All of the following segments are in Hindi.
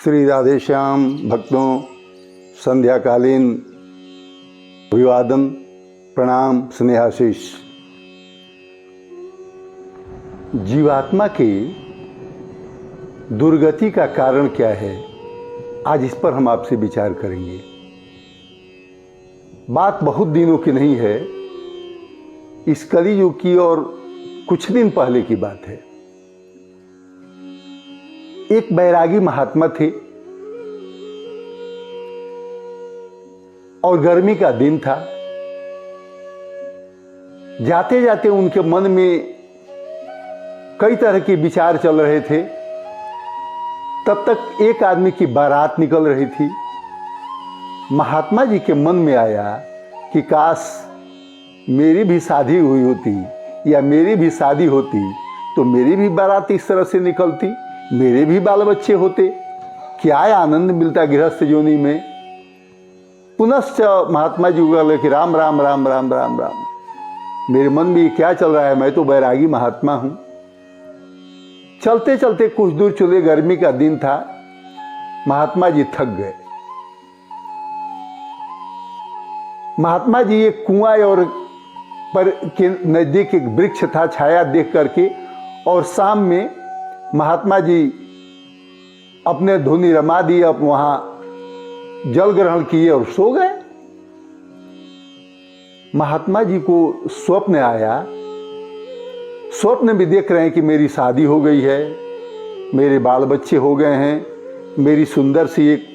श्री राधे श्याम भक्तों, संध्याकालीन अभिवादन, प्रणाम, स्नेहाशीष। जीवात्मा की दुर्गति का कारण क्या है, आज इस पर हम आपसे विचार करेंगे। बात बहुत दिनों की नहीं है, इस कलियुग की और कुछ दिन पहले की बात है। एक बैरागी महात्मा थे और गर्मी का दिन था। जाते जाते उनके मन में कई तरह के विचार चल रहे थे। तब तक एक आदमी की बारात निकल रही थी। महात्मा जी के मन में आया कि काश मेरी भी शादी हुई होती या मेरी भी शादी होती तो मेरी भी बारात इस तरह से निकलती, मेरे भी बाल बच्चे होते, क्या आनंद मिलता गृहस्थ योनि में। पुनश्च महात्मा जी बोले कि राम राम राम राम राम राम, मेरे मन में क्या चल रहा है, मैं तो बैरागी महात्मा हूं। चलते चलते कुछ दूर चले, गर्मी का दिन था, महात्मा जी थक गए। महात्मा जी एक कुआं और पर के नजदीक एक वृक्ष था, छाया देख करके, और शाम में महात्मा जी अपने धुनी रमा दी, अब वहां जल ग्रहण किए और सो गए। महात्मा जी को स्वप्न आया। स्वप्न में देख रहे हैं कि मेरी शादी हो गई है, मेरे बाल बच्चे हो गए हैं, मेरी सुंदर सी एक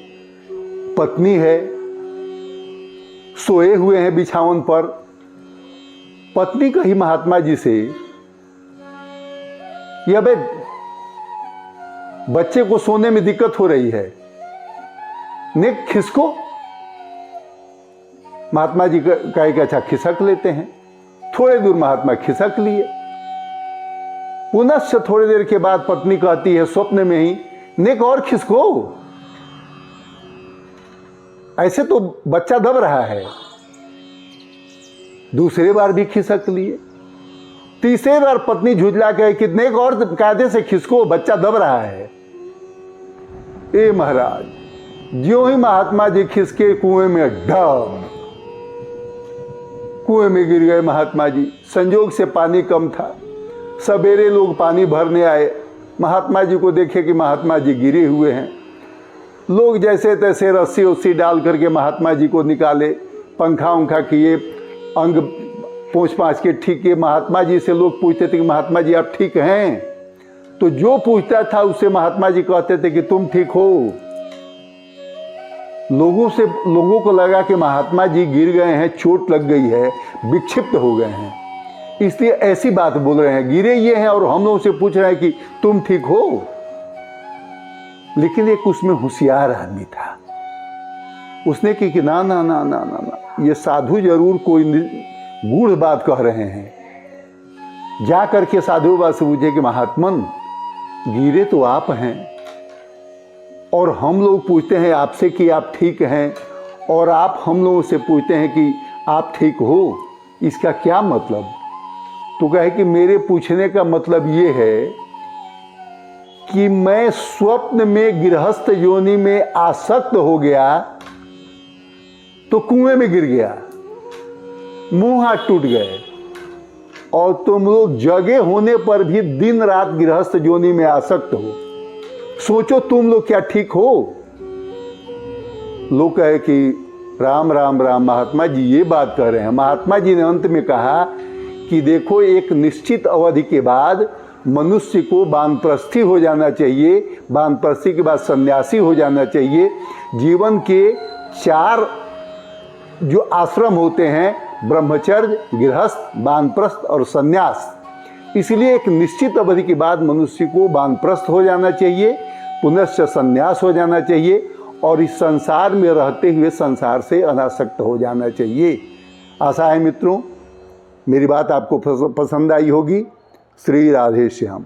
पत्नी है, सोए हुए हैं बिछावन पर। पत्नी कही महात्मा जी से, यह बे बच्चे को सोने में दिक्कत हो रही है, ने खिसको। महात्मा जी कहे कि अच्छा खिसक लेते हैं। थोड़े दूर महात्मा खिसक लिए। पुनश्च थोड़ी देर के बाद पत्नी कहती है स्वप्न में ही, नेक और खिसको, ऐसे तो बच्चा दब रहा है। दूसरी बार भी खिसक लिए। तीसरी बार पत्नी झुझला कहे कि नेक और कायदे से खिसको, बच्चा दब रहा है। ए महाराज, ज्यों ही महात्मा जी खिसके कुएं में डब, कुएं में गिर गए महात्मा जी। संजोग से पानी कम था। सवेरे लोग पानी भरने आए, महात्मा जी को देखे कि महात्मा जी गिरे हुए हैं। लोग जैसे तैसे रस्सी उस्सी डाल करके महात्मा जी को निकाले, पंखा उंखा किए, अंग पोंछ पाँच के ठीक किए। महात्मा जी से लोग पूछते थे कि महात्मा जी आप ठीक हैं? तो जो पूछता था उससे महात्मा जी कहते थे कि तुम ठीक हो। लोगों को लगा कि महात्मा जी गिर गए हैं, चोट लग गई है, विक्षिप्त हो गए हैं, इसलिए ऐसी बात बोल रहे हैं। गिरे ये हैं और हम लोगों से पूछ रहे हैं कि तुम ठीक हो। लेकिन एक उसमें होशियार आदमी था। उसने कहा कि ना ना ना ना ना ना, ये साधु जरूर कोई गूढ़ बात कह रहे हैं। जा करके साधु बाबा से पूछे कि महात्मन, गिरे तो आप हैं और हम लोग पूछते हैं आपसे कि आप ठीक हैं, और आप हम लोगों से पूछते हैं कि आप ठीक हो, इसका क्या मतलब? तो कहे कि मेरे पूछने का मतलब ये है कि मैं स्वप्न में गृहस्थ योनि में आसक्त हो गया तो कुएं में गिर गया, मुंह हाथ टूट गए, और तुम लोग जगे होने पर भी दिन रात गृहस्थ योनि में आसक्त हो। सोचो तुम लोग क्या ठीक हो? लोग कहे कि राम राम राम, महात्मा जी ये बात कह रहे हैं। महात्मा जी ने अंत में कहा कि देखो, एक निश्चित अवधि के बाद मनुष्य को वानप्रस्थी हो जाना चाहिए, वानप्रस्थी के बाद सन्यासी हो जाना चाहिए। जीवन के 4 जो आश्रम होते हैं, ब्रह्मचर्य, गृहस्थ, वानप्रस्थ और सन्यास। इसलिए एक निश्चित अवधि के बाद मनुष्य को वानप्रस्थ हो जाना चाहिए, पुनश्च सन्यास हो जाना चाहिए, और इस संसार में रहते हुए संसार से अनासक्त हो जाना चाहिए। आशा है मित्रों मेरी बात आपको पसंद आई होगी। श्री राधे श्याम।